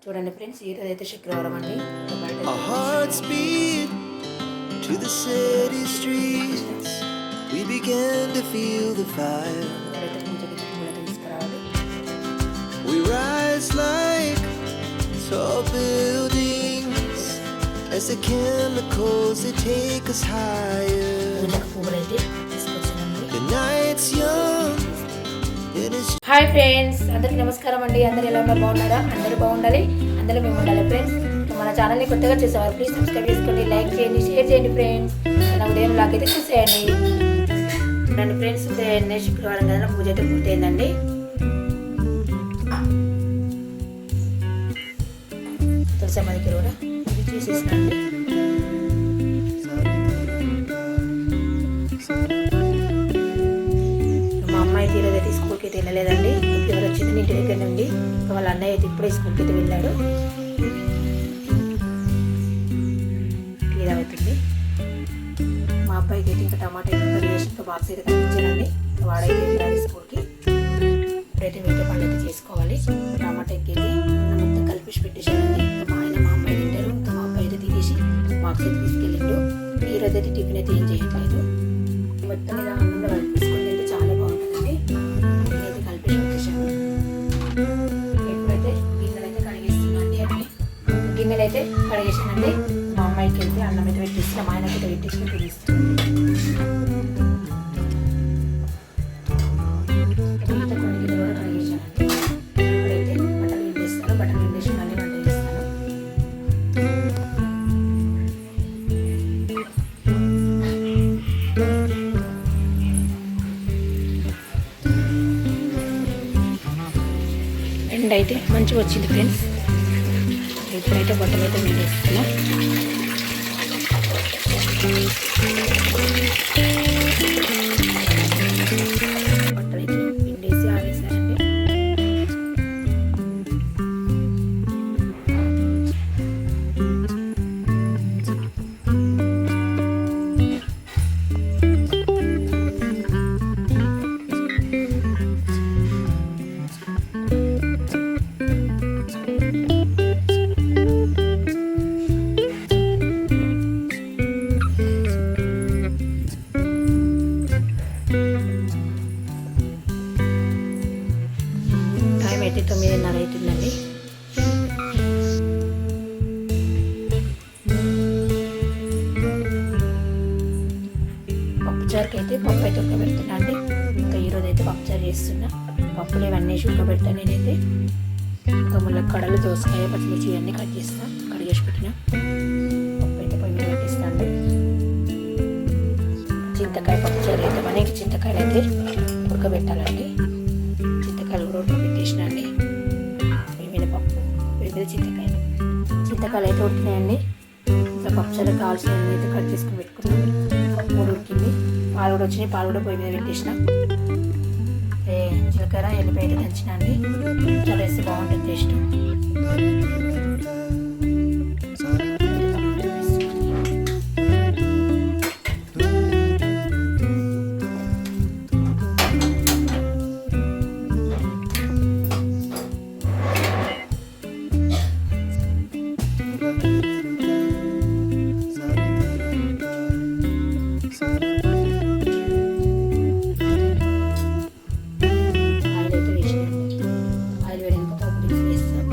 చూడండి ఫ్రెండ్స్, ఈరోజు అయితే శుక్రవారం అండి. Our hearts beat to the city streets. We began to feel the fire. We rise like tall buildings as the chemicals that take us higher. The night's young. Hi friends, అందరికి నమస్కారం అండి. అందరు ఎలా ఉన్నారు? బాగున్నారా? అందరూ బాగుండాలి, అందరూ మేము ఉండాలి ఫ్రెండ్స్. మన ఛానల్ని కొత్తగా చూసేవారు ప్లీజ్ సబ్స్క్రైబ్ చేసుకోండి, లైక్ చేయండి, షేర్ చేయండి ఫ్రెండ్స్. నా ఉదయం లాగ్ అయితే చూసేయండి. రండి ఫ్రెండ్స్, ఉదయం శుక్రవారం కదా, పూజ అయితే పూర్తయిందండి. తులసమ్మకి కూడా ఇది చేసేసినండి. మా అమ్మాయి ఈరోజు అయితే స్కూల్కి అయితే వెళ్ళలేదండి. ఎవరు వచ్చింది ఇంటి దగ్గర నుండి. వాళ్ళ అన్నయ్య అయితే ఇప్పుడే స్కూల్కి అయితే వెళ్ళాడు. క్లియర్ అవుతుంది. మా అబ్బాయికి అయితే ఇంకా టమాటా కర్రీ వేసి ఇంకా బాక్స్ అయితే కనిపించానండి. వాడైతే వెళ్ళాలి స్కూల్కి. ఇప్పుడైతే మిగతా పండు అయితే చేసుకోవాలి. టమాటా ఎక్కేది మొత్తం కలిపేసి పెట్టేసానండి. మా అమ్మాయి తింటారు. ఇంకా మా అబ్బాయి అయితే తినేసి బాక్స్ అయితే తీసుకెళ్ళిండు. ఈరోజు అయితే టిఫిన్ అయితే ఏం చేయట్లేదు. మొత్తం మీద అన్నంలో కలిపి తీసుకొని వెళ్తే చాలా బాగుంటుందండి. నేనైతే కలిపేసి పెట్టేసాను. ఇప్పుడైతే గిన్నెలు అయితే కడిగేస్తున్నాండి. గిన్నెలు అయితే కడిగేసానండి. మా అమ్మాయికి వెళ్తే అన్నం అయితే పెట్టేసి మా ఆయనకి అయితే పెట్టేసి తినేస్తాను. మిగతా కొన్ని గిన్నెలు కూడా కడిగేసానండి. ఇప్పుడైతే బట్టలు విండేస్తాను. బట్టలు విండేసి మళ్ళీ వంట చేస్తాను. ఎండ అయితే మంచిగా వచ్చింది ఫ్రెండ్స్. ఇప్పుడైతే బట్టలు అయితే విండేస్తున్నా. బట్టలు అయితే విండేసి ఆరేసానండి. టైం అయితే 9:30 అవుతుందండి. పప్పుచారుకి అయితే పప్పు అయితే ఉడకబెడుతున్నా అండి. ఇంకా ఈరోజు అయితే పప్పుచారు చేస్తున్నా. పప్పులు ఇవన్నీ ఉడకబెడతాను నేనైతే. ఇంకా మళ్ళీ కడలు, దోసకాయ, పచ్చిమిర్చి ఇవన్నీ కట్ చేస్తాను. కడిగేసి పెట్టిన పప్పు అయితే పొయ్యి మీద పెట్టిస్తాను. చింతకాయ పప్పుచారు అయితే మనకి చింతకాయలు అయితే ఉడకబెట్టాలండి. చింతకాయలు కూడా ఉడకబెట్టేసిన అండి. పొయ్యి మీద పప్పు, పొయ్యి మీద చింతకాయలు అయితే ఉడికినాయండి. ఇంకా పప్పుచారు కావాల్సిన అయితే కట్ చేసుకుని పెట్టుకున్నాను. పప్పు కూడా ఉడికింది. పాలు కూడా వచ్చినాయి. పాలు కూడా పొయ్యి మీద పెట్టేసిన. జీలకర్ర, ఎల్లిపాయ అయితే దంచిన అండి. చాలా వేస్తే బాగుంటుంది టేస్ట్. ఆయిల్ అయితే వేసినండి. ఆయిల్ వేడిన తర్వాత వేస్తాం.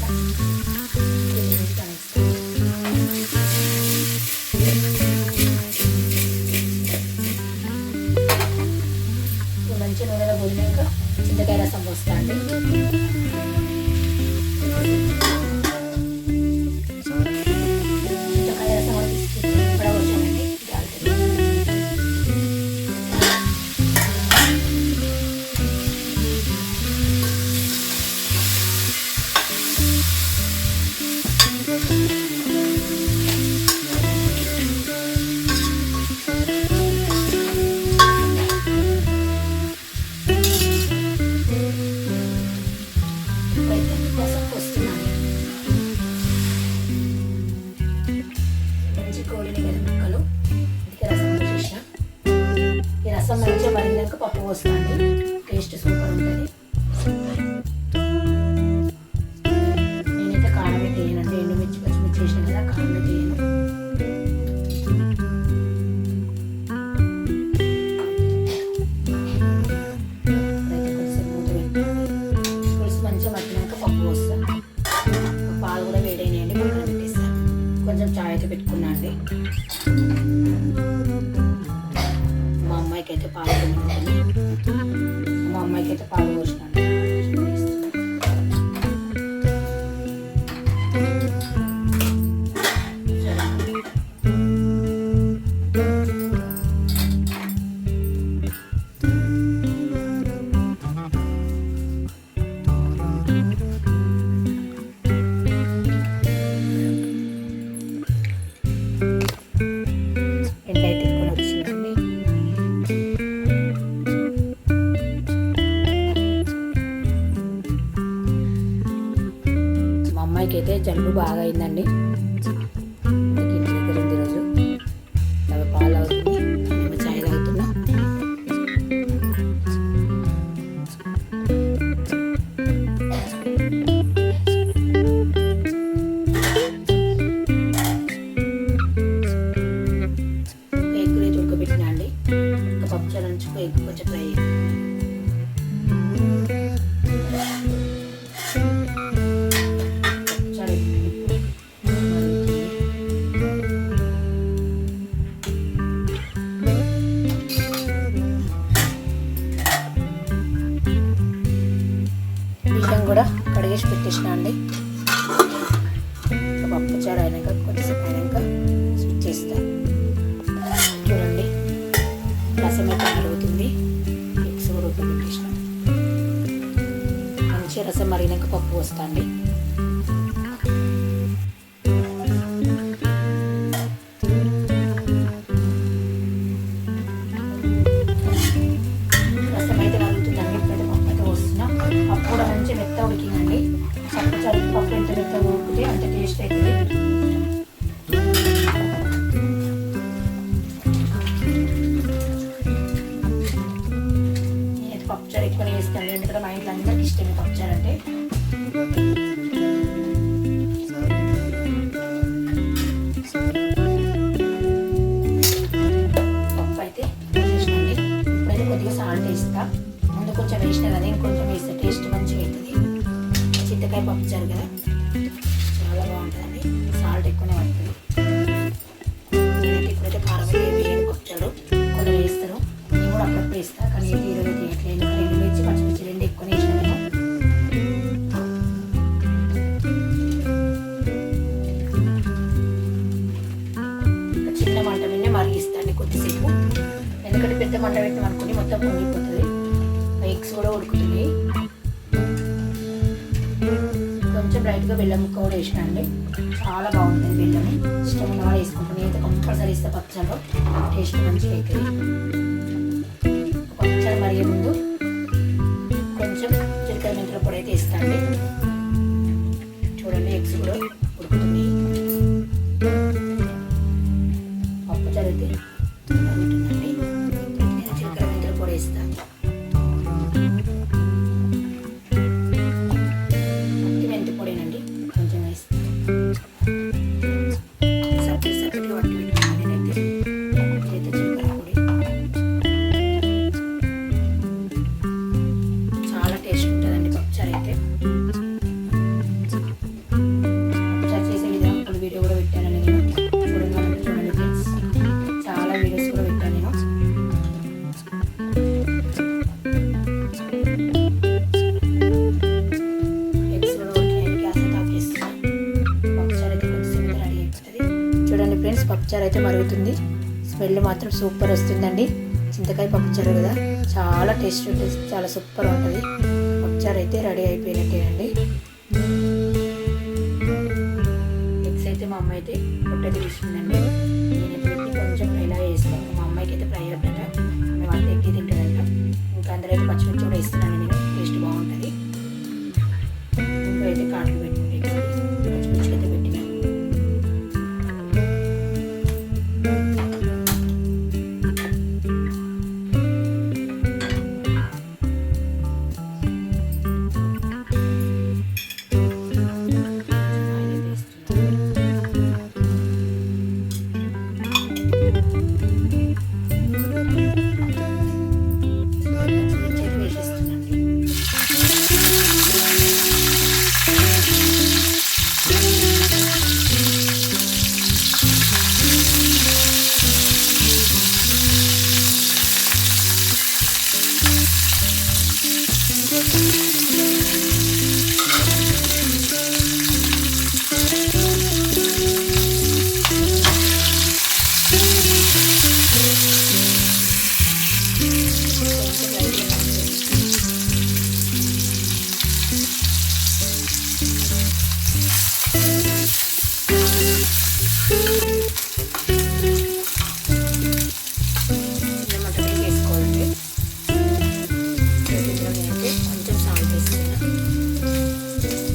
వేస్తా. దీన్ని వేసి కలుపుతా. మంచి నూనెలో పోయినాక చింతకాయ రసం పోస్తా అండి. చింతకాయ రసం కూడా పోసానండి. రసం మంచిగా మరిగినాక పప్పు పోస్తాండి. టేస్ట్ సూపర్ ఉంటుంది. నేనైతే కారం అయితే వేయనండి. ఎండుమిర్చి పచ్చిమిర్చి వేసిన కదా, కారం అయితే వేయను. అయితే కొద్దిసేపు మూత పెట్టి పులుసు మంచిగా మగ్గినాక పప్పు పోస్తాను. పాలు కూడా వేడైనాయండి, పక్కన పెట్టేస్తాను. కొంచెం చాయ్ అయితే పెట్టుకున్నా అండి. మా అమ్మాయికి అయితే పాలు పోసినాను. ఎండ అయితే ఎక్కువ వచ్చిందండి. మా అమ్మాయికి అయితే జలుబు బాగా అయిందండి. ఇంటి దగ్గర ఉంది రోజు. అవి పాలు అవుతుంది, మేము చాయ్ తాగుతున్నా. ఎగ్ అయితే ఉడకబెట్టినా అండి. ఇంకా పప్పు చారు నంచుకో ఎగ్ కొంచెం ఫ్రై బియ్యం కూడా కడిగేసి పెట్టేసిన అండి. పప్పు చారు అయినాక కొద్దిసేపు అయినాక స్విచ్ చేస్తా. చూడండి రసం అయితే మరుగుతుంది. ఎగ్స్ కూడా ఉడకబెట్టేసిన. మంచిగా రసం మరిగినాక పప్పు పోస్తా అండి. రసం అయితే మరుగుతుందండి. ఇప్పుడైతే పప్పు అయితే పోస్తున్నా. పప్పు కూడా మంచిగా మెత్త ఉడికిందండి. పప్పు చారు పప్పు ఎంత మెత్తగా ఉడికితే అంత టేస్ట్ అవుతుంది. నేనైతే పప్పుచారు ఎక్కువ వేస్తాను, ఎందుకంటే మా ఇంట్లో అందరికి ఇష్టమే పప్పుచారు అంటే. పప్పు అయితే వేసేసినండి. ఇప్పుడైతే కొద్దిగా సాల్ట్ వేస్తా. ముందు కొంచెం వేసిన కదా, ఇంకొంచెం వేస్తే టేస్ట్ మంచిగా అవుతుంది. చింతకాయ పప్పుచారు కదా, చాలా బాగుంటుందండి. సాల్ట్ ఎక్కువనే పడుతుంది. నేనైతే ఇప్పుడైతే కారం అయితే వేయను. పప్పుచారు కొందరు వేస్తారు, నేను కూడా అప్పుడప్పుడు వేస్తాను. కానీ అయితే ఈరోజు వేయట్లేదు. రెండు మిర్చి పచ్చిమిర్చి రెండు ఎక్కువనే వేసిన నేను. చిన్న మంట మీద మరిగిస్తాండి కొద్దిసేపు. ఎందుకంటే పెద్ద మంట పెట్టిన అనుకుని మొత్తం పొంగిపోతుంది. ఎగ్స్ కూడా ఉడుకుతున్నాయి. కొంచెం లైట్గా బెల్లం ముక్క కూడా వేసిన అండి. చాలా బాగుంటుంది బెల్లం. ఇష్టం ఉన్న వాళ్ళు వేసుకుంటాను. నేనైతే కంపల్సరీ ఇస్తే పప్పుచారులో టేస్ట్ మంచిగా అవుతుంది. పప్పుచారు మరిగే ముందు కొంచెం జీలకర్ర మెంతుల పొడి అయితే వేస్తాండి. చూడండి ఎగ్స్ కూడా ఉడుకుతున్నాయి. పప్పుచారు అయితే బాగుంటుందండి. నేను జీలకర్ర మెంతుల పొడి వేస్తాను. మెంతి పొడినండి కొంచెం వేస్తాను. సపరేట్గా వట్టి పెట్టుకున్నాను నేనైతే. ఇదైతే జీలకర్ర పొడి. చాలా టేస్ట్ ఉంటుందండి పప్పుచారు అయితే. ఫ్రెండ్స్, పప్పుచారు అయితే మరుగుతుంది. స్మెల్ మాత్రం సూపర్ వస్తుందండి. చింతకాయ పప్పుచారు కదా, చాలా టేస్ట్ ఉంటుంది, చాలా సూపర్ ఉంటుంది. పప్పుచారు అయితే రెడీ అయిపోయినట్టేనండి. ఎగ్స్ అయితే మా అమ్మ అయితే పొట్ట తీస్తుందండి. నేనైతే పెట్టి కొంచెం ఇలా వేస్తాను. మా అమ్మాయికి అయితే ఫ్రై అవుతుంట, మేము అంత ఎక్కి తింటుందంట. ఇంకా అందరూ అయితే పచ్చిమిర్చి కూడా వేస్తున్నాను నేను, టేస్ట్ బాగుంటుంది. ఇంకా అయితే కాట్లు పెట్టుకుంటే పచ్చిమిర్చి అయితే పెట్టినాను.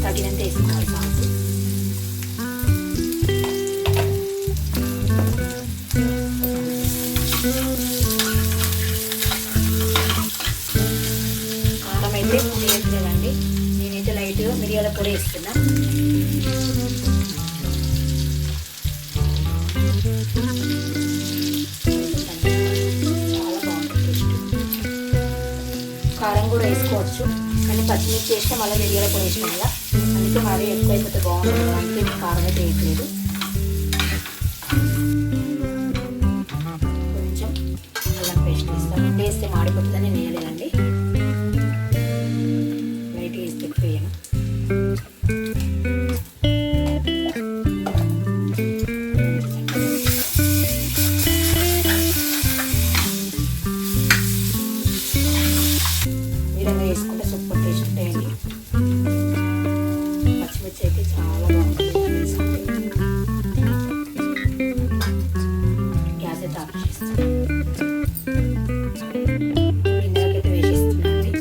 తగినంత వేసుకోవాలి సాల్ట్. కారం అయితే వేయట్లేదండి, నేనైతే లైట్గా మిరియాల పొడి వేస్తున్నా. చాలా బాగుంటుంది టేస్ట్. కారం కూడా వేసుకోవచ్చు, కానీ పచ్చిమిర్చి వేస్తే మళ్ళీ మిరియాల పొడి వేసినాం కదా, అందుకే మరీ ఎక్కువ అయిపోతే బాగుంటుంది, అందుకే నేను కారం అయితే వేయట్లేదు. కొంచెం అల్లం పేస్ట్ వేస్తాను, నిండి వేస్తే మాడిపోతుందని వేయలేదండి, లైట్గా వేస్తే ఎక్కువ వేయను. విధంగా వేసుకుంటే సూపర్ టేస్ట్ ఉంటాయండి. పచ్చిమిర్చి అయితే చాలా బాగుంటుంది. గ్యాస్ అయితే ఆఫ్ చేస్తాను, ఇందాకైతే వేసేస్తున్నాండి.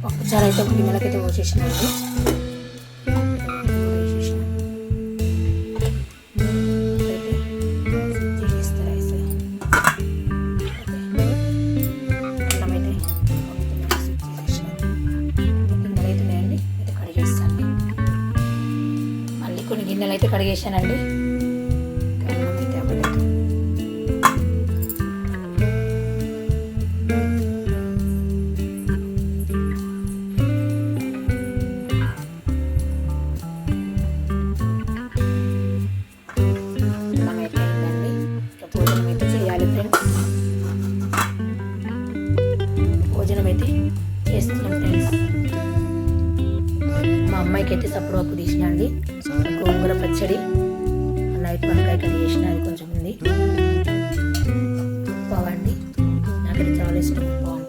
పప్పుచారు అయితే ఒక గిన్నెలకైతే పోసేసినాండి. కొన్ని గిన్నెలు అయితే కడిగేసానండి. అన్నం అయితే అవ్వలేదు. అన్నం అయితే అయిందండి. ఇంకా భోజనం అయితే చేయాలి ఫ్రెండ్స్. భోజనం అయితే చేస్తున్నాం ఫ్రెండ్స్. మా అమ్మాయికి అయితే సప్పుడోకు తీసినండి. గోంగూర పచ్చడి, నైట్ వంకాయ కర్రీ చేసిన, అది కొంచెం ఉంది. బాగుంది, నాకైతే చాలా ఇష్టం. బాగుంది.